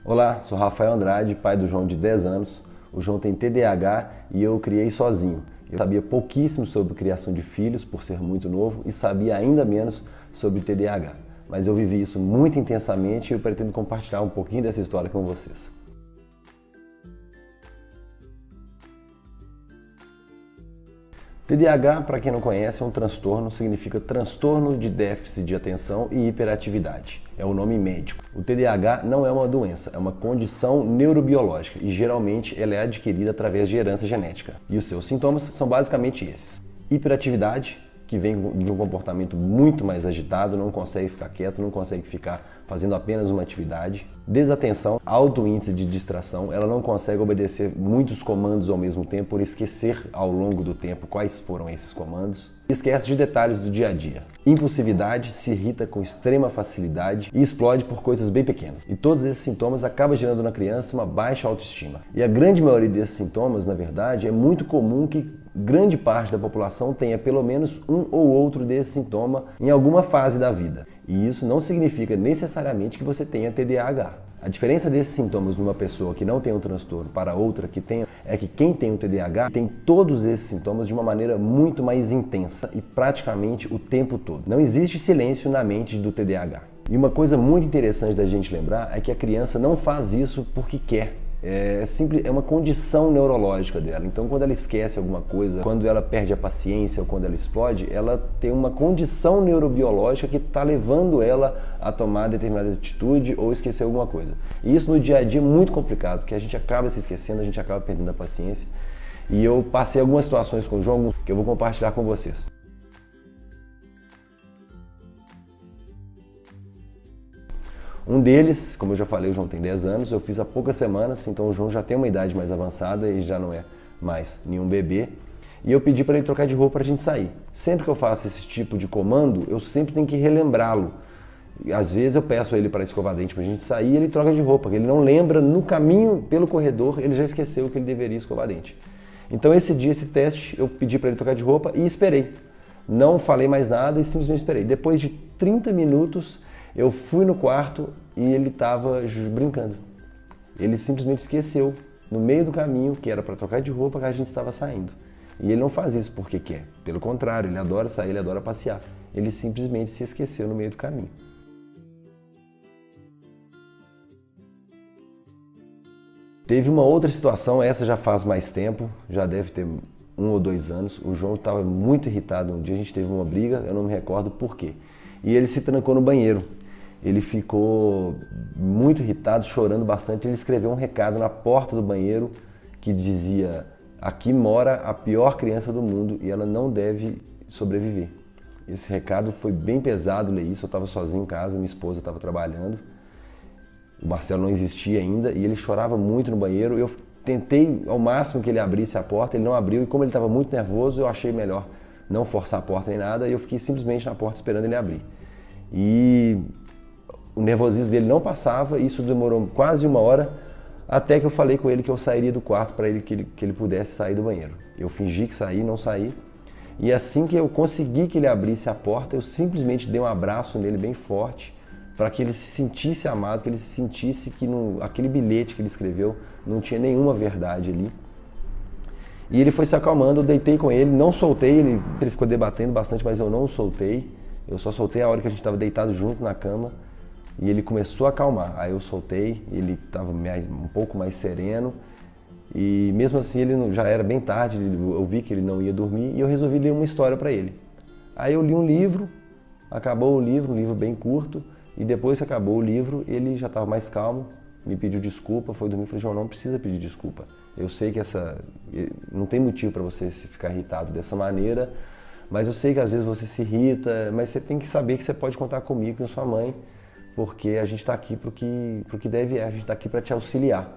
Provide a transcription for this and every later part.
Olá, sou Rafael Andrade, pai do João de 10 anos. O João tem TDAH e eu o criei sozinho. Eu sabia pouquíssimo sobre criação de filhos, por ser muito novo, e sabia ainda menos sobre TDAH. Mas eu vivi isso muito intensamente e eu pretendo compartilhar um pouquinho dessa história com vocês. TDAH, para quem não conhece, é um transtorno, significa transtorno de déficit de atenção e hiperatividade. É o nome médico. O TDAH não é uma doença, é uma condição neurobiológica e geralmente ela é adquirida através de herança genética. E os seus sintomas são basicamente esses: hiperatividade, que vem de um comportamento muito mais agitado, não consegue ficar quieto, não consegue ficar fazendo apenas uma atividade. Desatenção, alto índice de distração, ela não consegue obedecer muitos comandos ao mesmo tempo por esquecer ao longo do tempo quais foram esses comandos. Esquece de detalhes do dia a dia. Impulsividade, se irrita com extrema facilidade e explode por coisas bem pequenas. E todos esses sintomas acabam gerando na criança uma baixa autoestima. E a grande maioria desses sintomas, na verdade, é muito comum que grande parte da população tenha pelo menos um ou outro desse sintoma em alguma fase da vida. E isso não significa necessariamente que você tenha TDAH. A diferença desses sintomas numa pessoa que não tem um transtorno para outra que tem é que quem tem o TDAH tem todos esses sintomas de uma maneira muito mais intensa e praticamente o tempo todo. Não existe silêncio na mente do TDAH. E uma coisa muito interessante da gente lembrar é que a criança não faz isso porque quer. É uma condição neurológica dela. Então, quando ela esquece alguma coisa, quando ela perde a paciência ou quando ela explode, ela tem uma condição neurobiológica que está levando ela a tomar determinada atitude ou esquecer alguma coisa. E isso no dia a dia é muito complicado, porque a gente acaba se esquecendo, a gente acaba perdendo a paciência. E eu passei algumas situações com o João que eu vou compartilhar com vocês. Um deles, como eu já falei, o João tem 10 anos, eu fiz há poucas semanas, então o João já tem uma idade mais avançada e já não é mais nenhum bebê. E eu pedi para ele trocar de roupa para a gente sair. Sempre que eu faço esse tipo de comando, eu sempre tenho que relembrá-lo. Às vezes eu peço a ele para escovar dente para a gente sair e ele troca de roupa, porque ele não lembra, no caminho pelo corredor, ele já esqueceu que ele deveria escovar dente. Então esse dia, esse teste, eu pedi para ele trocar de roupa e esperei. Não falei mais nada e simplesmente esperei. Depois de 30 minutos, eu fui no quarto e ele estava brincando. Ele simplesmente esqueceu, no meio do caminho, que era para trocar de roupa, que a gente estava saindo. E ele não faz isso porque quer. Pelo contrário, ele adora sair, ele adora passear. Ele simplesmente se esqueceu no meio do caminho. Teve uma outra situação, essa já faz mais tempo, já deve ter 1 ou 2 anos. O João estava muito irritado. Um dia a gente teve uma briga, eu não me recordo por quê. E ele se trancou no banheiro. Ele ficou muito irritado, chorando bastante. Ele escreveu um recado na porta do banheiro que dizia: aqui mora a pior criança do mundo e ela não deve sobreviver. Esse recado foi bem pesado ler isso. Eu estava sozinho em casa, minha esposa estava trabalhando. O Marcelo não existia ainda e ele chorava muito no banheiro. Eu tentei ao máximo que ele abrisse a porta, ele não abriu e como ele estava muito nervoso, eu achei melhor não forçar a porta nem nada e eu fiquei simplesmente na porta esperando ele abrir. E o nervosismo dele não passava, isso demorou quase 1 hora, até que eu falei com ele que eu sairia do quarto para ele que ele pudesse sair do banheiro. Eu fingi que saí, não saí, e assim que eu consegui que ele abrisse a porta, eu simplesmente dei um abraço nele bem forte, para que ele se sentisse amado, que ele se sentisse que aquele bilhete que ele escreveu não tinha nenhuma verdade ali. E ele foi se acalmando, eu deitei com ele, não soltei, ele ficou debatendo bastante, mas eu não o soltei. Eu só soltei a hora que a gente estava deitado junto na cama e ele começou a acalmar. Aí eu soltei, ele estava um pouco mais sereno e mesmo assim ele já era bem tarde, eu vi que ele não ia dormir e eu resolvi ler uma história para ele. Aí eu li um livro, acabou o livro, um livro bem curto, e depois que acabou o livro ele já estava mais calmo, me pediu desculpa, foi dormir e falei: João, não precisa pedir desculpa. Eu sei que não tem motivo para você se ficar irritado dessa maneira, mas eu sei que às vezes você se irrita, mas você tem que saber que você pode contar comigo, com sua mãe, porque a gente está aqui para o que deve, a gente está aqui para te auxiliar.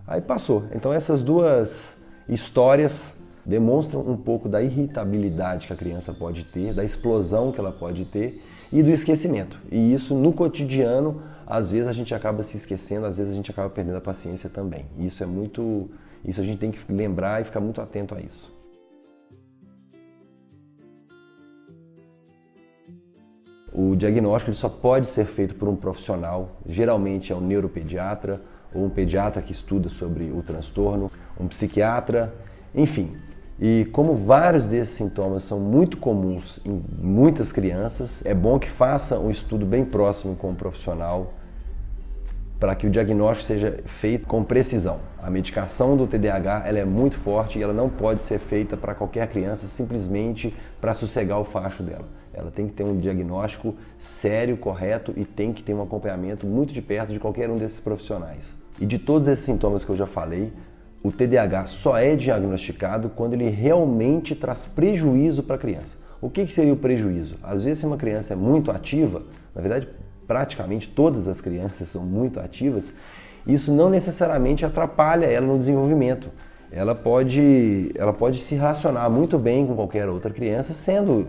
Aí passou. Então essas duas histórias demonstram um pouco da irritabilidade que a criança pode ter, da explosão que ela pode ter e do esquecimento. E isso no cotidiano, às vezes a gente acaba se esquecendo, às vezes a gente acaba perdendo a paciência também. Isso a gente tem que lembrar e ficar muito atento a isso. O diagnóstico ele só pode ser feito por um profissional, geralmente é um neuropediatra ou um pediatra que estuda sobre o transtorno, um psiquiatra, enfim. E como vários desses sintomas são muito comuns em muitas crianças, é bom que faça um estudo bem próximo com um profissional para que o diagnóstico seja feito com precisão. A medicação do TDAH ela é muito forte e ela não pode ser feita para qualquer criança simplesmente para sossegar o facho dela. Ela tem que ter um diagnóstico sério, correto e tem que ter um acompanhamento muito de perto de qualquer um desses profissionais. E de todos esses sintomas que eu já falei, o TDAH só é diagnosticado quando ele realmente traz prejuízo para a criança. O que seria o prejuízo? Às vezes, se uma criança é muito ativa, na verdade, praticamente todas as crianças são muito ativas, isso não necessariamente atrapalha ela no desenvolvimento. Ela pode se relacionar muito bem com qualquer outra criança sendo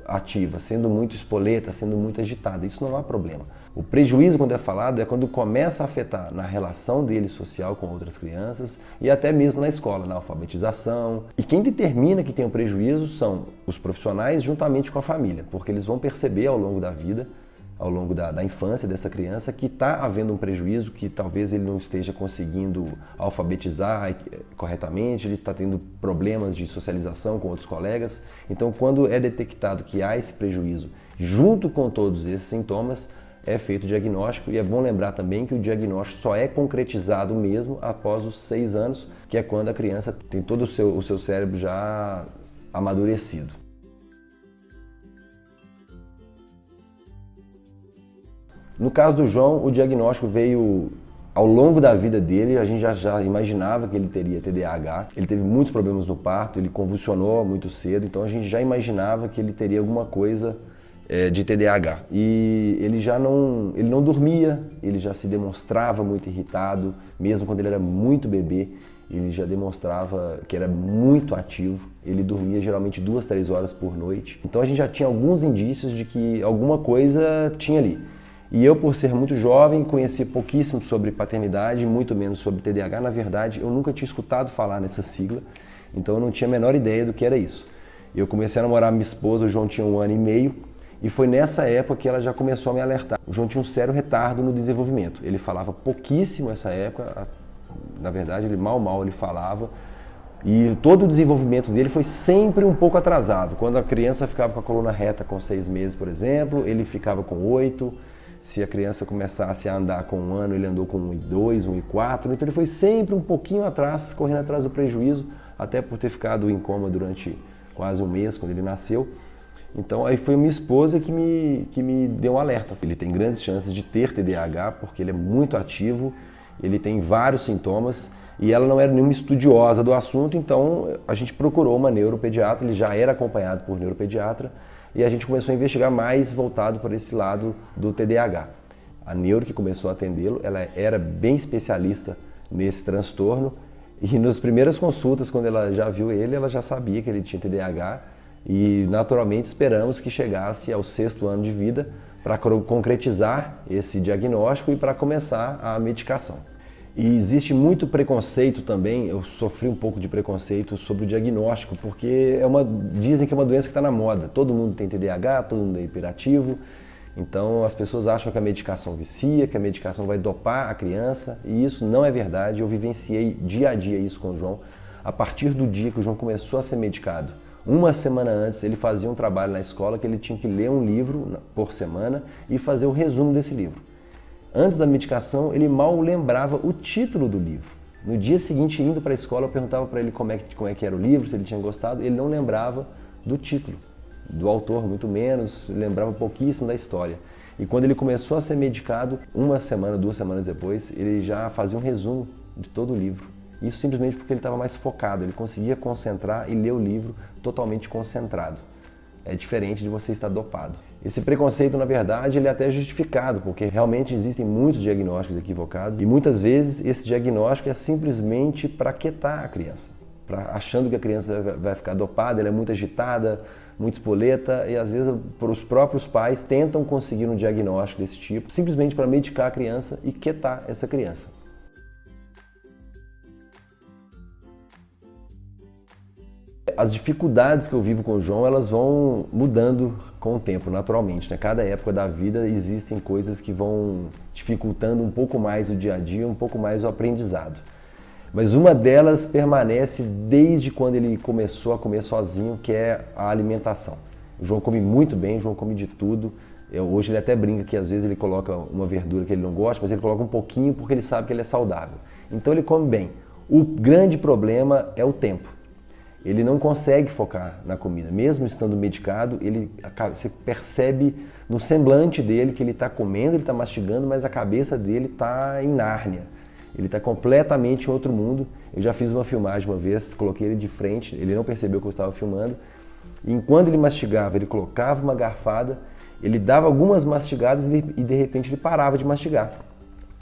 ativa, sendo muito espoleta, sendo muito agitada. Isso não há problema. O prejuízo, quando é falado, é quando começa a afetar na relação dele social com outras crianças e até mesmo na escola, na alfabetização. E quem determina que tem um prejuízo são os profissionais juntamente com a família, porque eles vão perceber ao longo da vida, ao longo da infância dessa criança, que está havendo um prejuízo, que talvez ele não esteja conseguindo alfabetizar corretamente, ele está tendo problemas de socialização com outros colegas. Então, quando é detectado que há esse prejuízo, junto com todos esses sintomas, é feito o diagnóstico. E é bom lembrar também que o diagnóstico só é concretizado mesmo após os 6 anos, que é quando a criança tem todo o seu cérebro já amadurecido. No caso do João, o diagnóstico veio ao longo da vida dele. A gente já imaginava que ele teria TDAH. Ele teve muitos problemas no parto, ele convulsionou muito cedo, então a gente já imaginava que ele teria alguma coisa de TDAH. E ele não dormia, ele já se demonstrava muito irritado, mesmo quando ele era muito bebê, ele já demonstrava que era muito ativo. Ele dormia geralmente 2, 3 horas por noite. Então a gente já tinha alguns indícios de que alguma coisa tinha ali. E eu, por ser muito jovem, conheci pouquíssimo sobre paternidade, muito menos sobre TDAH. Na verdade, eu nunca tinha escutado falar nessa sigla, então eu não tinha a menor ideia do que era isso. Eu comecei a namorar minha esposa, o João tinha 1 ano e meio, e foi nessa época que ela já começou a me alertar. O João tinha um sério retardo no desenvolvimento. Ele falava pouquíssimo nessa época, na verdade, ele mal ele falava, e todo o desenvolvimento dele foi sempre um pouco atrasado. Quando a criança ficava com a coluna reta com 6 meses, por exemplo, ele ficava com 8. Se a criança começasse a andar com 1 ano, ele andou com 1 e 2, 1 e 4. Então ele foi sempre um pouquinho atrás, correndo atrás do prejuízo, até por ter ficado em coma durante quase 1 mês, quando ele nasceu. Então aí foi minha esposa que me deu um alerta. Ele tem grandes chances de ter TDAH, porque ele é muito ativo, ele tem vários sintomas, e ela não era nenhuma estudiosa do assunto, então a gente procurou uma neuropediatra, ele já era acompanhado por neuropediatra, e a gente começou a investigar mais voltado para esse lado do TDAH. A neuro que começou a atendê-lo, ela era bem especialista nesse transtorno, e nas primeiras consultas, quando ela já viu ele, ela já sabia que ele tinha TDAH, e naturalmente esperamos que chegasse ao 6º ano de vida para concretizar esse diagnóstico e para começar a medicação. E existe muito preconceito também, eu sofri um pouco de preconceito sobre o diagnóstico, porque dizem que é uma doença que está na moda. Todo mundo tem TDAH, todo mundo é hiperativo, então as pessoas acham que a medicação vicia, que a medicação vai dopar a criança, e isso não é verdade. Eu vivenciei dia a dia isso com o João. A partir do dia que o João começou a ser medicado, 1 semana antes ele fazia um trabalho na escola que ele tinha que ler um livro por semana e fazer o resumo desse livro. Antes da medicação, ele mal lembrava o título do livro. No dia seguinte, indo para a escola, eu perguntava para ele como é que era o livro, se ele tinha gostado. Ele não lembrava do título, do autor, muito menos, lembrava pouquíssimo da história. E quando ele começou a ser medicado, 1 semana, 2 semanas depois, ele já fazia um resumo de todo o livro. Isso simplesmente porque ele estava mais focado, ele conseguia concentrar e ler o livro totalmente concentrado. É diferente de você estar dopado. Esse preconceito, na verdade, ele é até justificado, porque realmente existem muitos diagnósticos equivocados e muitas vezes esse diagnóstico é simplesmente para aquietar a criança, achando que a criança vai ficar dopada, ela é muito agitada, muito espoleta, e às vezes os próprios pais tentam conseguir um diagnóstico desse tipo simplesmente para medicar a criança e quietar essa criança. As dificuldades que eu vivo com o João, elas vão mudando com o tempo, naturalmente, né? Cada época da vida existem coisas que vão dificultando um pouco mais o dia a dia, um pouco mais o aprendizado. Mas uma delas permanece desde quando ele começou a comer sozinho, que é a alimentação. O João come muito bem, o João come de tudo. Hoje ele até brinca que às vezes ele coloca uma verdura que ele não gosta, mas ele coloca um pouquinho porque ele sabe que ele é saudável. Então ele come bem. O grande problema é o tempo. Ele não consegue focar na comida. Mesmo estando medicado, você percebe no semblante dele que ele está comendo, ele está mastigando, mas a cabeça dele está em Nárnia. Ele está completamente em outro mundo. Eu já fiz uma filmagem uma vez, coloquei ele de frente, ele não percebeu que eu estava filmando. E enquanto ele mastigava, ele colocava uma garfada, ele dava algumas mastigadas e de repente ele parava de mastigar.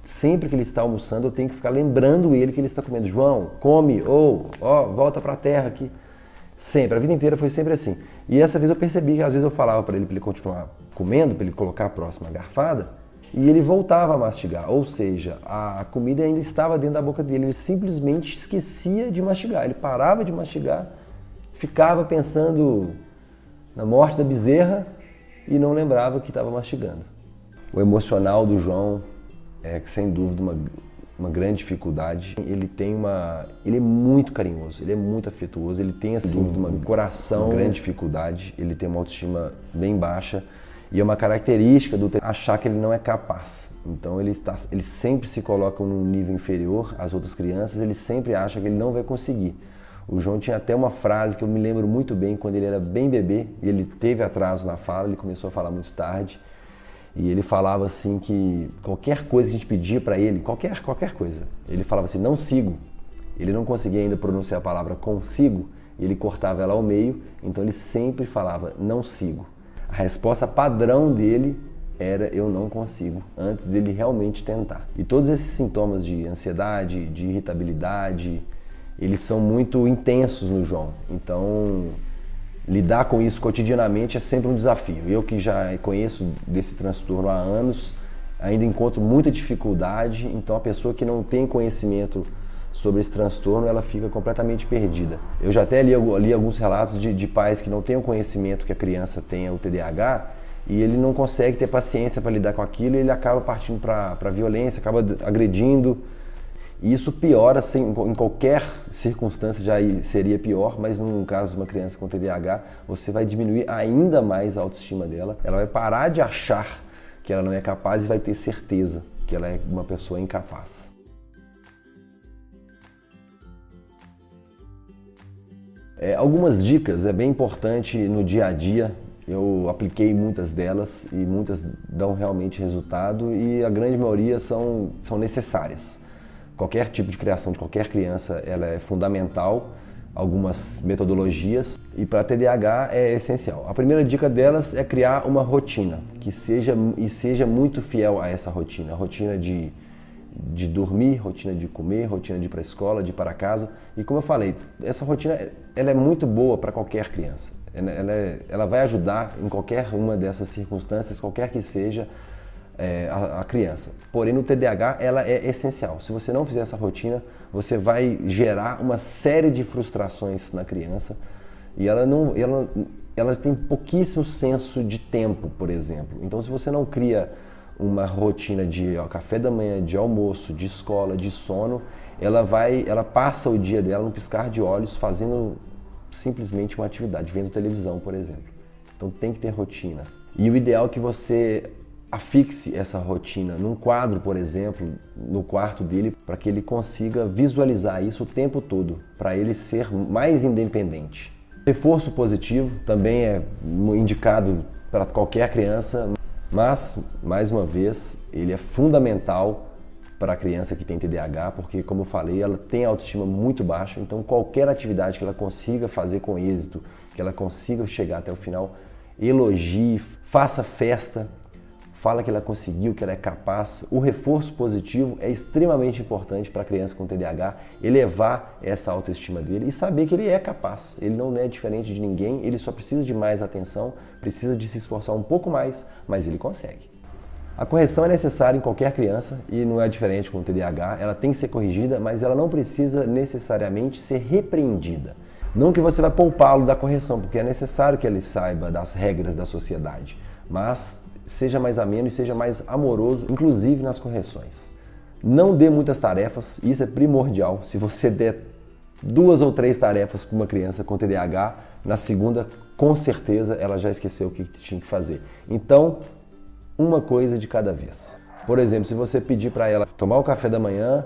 Sempre que ele está almoçando, eu tenho que ficar lembrando ele que ele está comendo. João, come, ou, volta para a terra aqui. Sempre, a vida inteira foi sempre assim. E essa vez eu percebi que às vezes eu falava para ele continuar comendo, para ele colocar a próxima garfada, e ele voltava a mastigar. Ou seja, a comida ainda estava dentro da boca dele, ele simplesmente esquecia de mastigar. Ele parava de mastigar, ficava pensando na morte da bezerra e não lembrava que estava mastigando. O emocional do João é, sem dúvida, uma grande dificuldade. Ele é muito carinhoso, ele é muito afetuoso, ele tem assim um coração, uma grande dificuldade, ele tem uma autoestima bem baixa e é uma característica do achar que ele não é capaz. Então ele sempre se coloca num nível inferior às outras crianças, ele sempre acha que ele não vai conseguir. O João tinha até uma frase que eu me lembro muito bem quando ele era bem bebê e ele teve atraso na fala, ele começou a falar muito tarde. E ele falava assim que qualquer coisa que a gente pedia para ele, qualquer coisa, ele falava assim, não sigo. Ele não conseguia ainda pronunciar a palavra consigo, e ele cortava ela ao meio, então ele sempre falava, não sigo. A resposta padrão dele era, eu não consigo, antes dele realmente tentar. E todos esses sintomas de ansiedade, de irritabilidade, eles são muito intensos no João. Então, lidar com isso cotidianamente é sempre um desafio. Eu que já conheço desse transtorno há anos, ainda encontro muita dificuldade, então a pessoa que não tem conhecimento sobre esse transtorno, ela fica completamente perdida. Eu já até li alguns relatos de pais que não têm o conhecimento que a criança tenha o TDAH e ele não consegue ter paciência para lidar com aquilo e ele acaba partindo para a violência, acaba agredindo. E isso piora, assim, em qualquer circunstância já seria pior, mas no caso de uma criança com TDAH, você vai diminuir ainda mais a autoestima dela. Ela vai parar de achar que ela não é capaz e vai ter certeza que ela é uma pessoa incapaz. Algumas dicas é bem importante no dia a dia. Eu apliquei muitas delas e muitas dão realmente resultado e a grande maioria são necessárias. Qualquer tipo de criação de qualquer criança ela é fundamental, algumas metodologias, e para TDAH é essencial. A primeira dica delas é criar uma rotina, que seja muito fiel a essa rotina. A rotina de dormir, rotina de comer, rotina de ir para a escola, de ir para casa. E como eu falei, essa rotina ela é muito boa para qualquer criança. Ela vai ajudar em qualquer uma dessas circunstâncias, qualquer que seja a criança. Porém, no TDAH, ela é essencial. Se você não fizer essa rotina, você vai gerar uma série de frustrações na criança e ela tem pouquíssimo senso de tempo, por exemplo. Então, se você não cria uma rotina de café da manhã, de almoço, de escola, de sono, ela passa o dia dela no piscar de olhos fazendo simplesmente uma atividade, vendo televisão, por exemplo. Então, tem que ter rotina. E o ideal é que você afixe essa rotina num quadro, por exemplo, no quarto dele, para que ele consiga visualizar isso o tempo todo, para ele ser mais independente. Reforço positivo também é indicado para qualquer criança, mas, mais uma vez, ele é fundamental para a criança que tem TDAH, porque, como eu falei, ela tem autoestima muito baixa, então qualquer atividade que ela consiga fazer com êxito, que ela consiga chegar até o final, elogie, faça festa, fala que ela conseguiu, que ela é capaz. O reforço positivo é extremamente importante para a criança com TDAH, elevar essa autoestima dele e saber que ele é capaz. Ele não é diferente de ninguém, ele só precisa de mais atenção, precisa de se esforçar um pouco mais, mas ele consegue. A correção é necessária em qualquer criança e não é diferente com o TDAH. Ela tem que ser corrigida, mas ela não precisa necessariamente ser repreendida. Não que você vai poupá-lo da correção, porque é necessário que ele saiba das regras da sociedade, mas seja mais ameno e seja mais amoroso, inclusive nas correções. Não dê muitas tarefas, isso é primordial. Se você der 2 ou 3 tarefas para uma criança com TDAH, na segunda, com certeza, ela já esqueceu o que tinha que fazer. Então, uma coisa de cada vez. Por exemplo, se você pedir para ela tomar o café da manhã,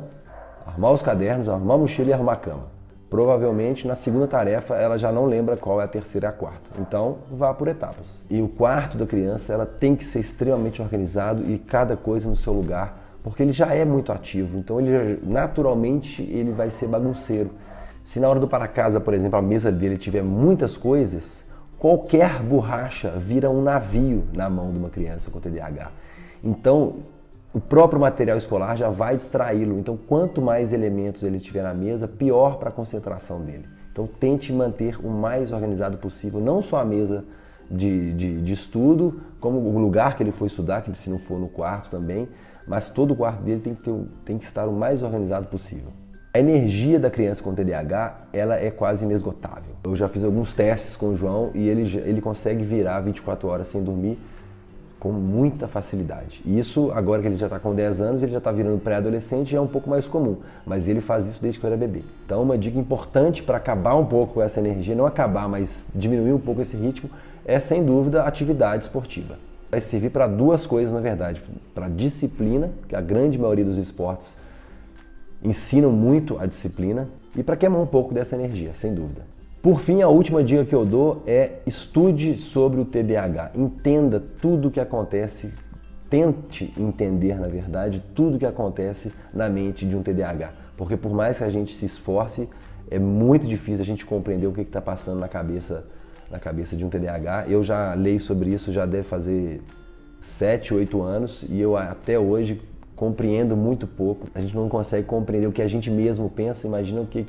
arrumar os cadernos, arrumar a mochila e arrumar a cama, provavelmente na segunda tarefa ela já não lembra qual é a terceira e a quarta. Então, vá por etapas. E o quarto da criança, ela tem que ser extremamente organizado e cada coisa no seu lugar, porque ele já é muito ativo, então naturalmente ele vai ser bagunceiro. Se na hora do para casa, por exemplo, a mesa dele tiver muitas coisas, qualquer borracha vira um navio na mão de uma criança com TDAH. Então, o próprio material escolar já vai distraí-lo. Então, quanto mais elementos ele tiver na mesa, pior para a concentração dele. Então, tente manter o mais organizado possível, não só a mesa de estudo, como o lugar que ele for estudar, que se não for no quarto também, mas todo o quarto dele tem que estar o mais organizado possível. A energia da criança com TDAH, ela é quase inesgotável. Eu já fiz alguns testes com o João e ele consegue virar 24 horas sem dormir com muita facilidade. E isso, agora que ele já está com 10 anos, ele já está virando pré-adolescente e é um pouco mais comum. Mas ele faz isso desde que eu era bebê. Então, uma dica importante para acabar um pouco com essa energia, não acabar, mas diminuir um pouco esse ritmo, é sem dúvida a atividade esportiva. Vai servir para 2 coisas, na verdade. Para disciplina, que a grande maioria dos esportes ensinam muito a disciplina, e para queimar um pouco dessa energia, sem dúvida. Por fim, a última dica que eu dou é estude sobre o TDAH. Entenda tudo o que acontece, tente entender, na verdade, tudo o que acontece na mente de um TDAH. Porque por mais que a gente se esforce, é muito difícil a gente compreender o que está passando na cabeça de um TDAH. Eu já leio sobre isso, já deve fazer 7, 8 anos, e eu até hoje compreendo muito pouco. A gente não consegue compreender o que a gente mesmo pensa, imagina o que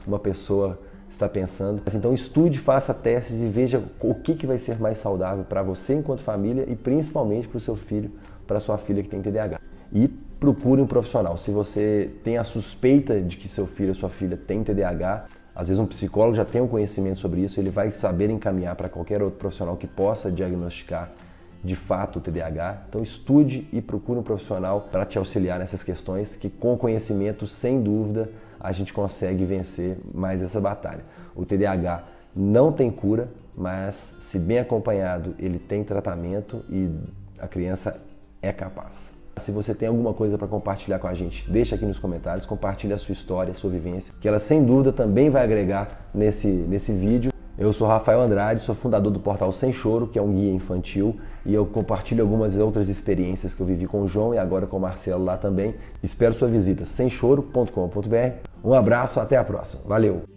uma pessoa está pensando. Então estude, faça testes e veja o que vai ser mais saudável para você enquanto família e principalmente para o seu filho, para sua filha que tem TDAH. E procure um profissional. Se você tem a suspeita de que seu filho ou sua filha tem TDAH, às vezes um psicólogo já tem um conhecimento sobre isso, ele vai saber encaminhar para qualquer outro profissional que possa diagnosticar de fato o TDAH. Então estude e procure um profissional para te auxiliar nessas questões, que com conhecimento, sem dúvida, a gente consegue vencer mais essa batalha. O TDAH não tem cura, mas se bem acompanhado, ele tem tratamento e a criança é capaz. Se você tem alguma coisa para compartilhar com a gente, deixa aqui nos comentários, compartilhe a sua história, a sua vivência, que ela sem dúvida também vai agregar nesse vídeo. Eu sou Rafael Andrade, sou fundador do portal Sem Choro, que é um guia infantil, e eu compartilho algumas outras experiências que eu vivi com o João e agora com o Marcelo lá também. Espero sua visita, semchoro.com.br. Um abraço, até a próxima. Valeu!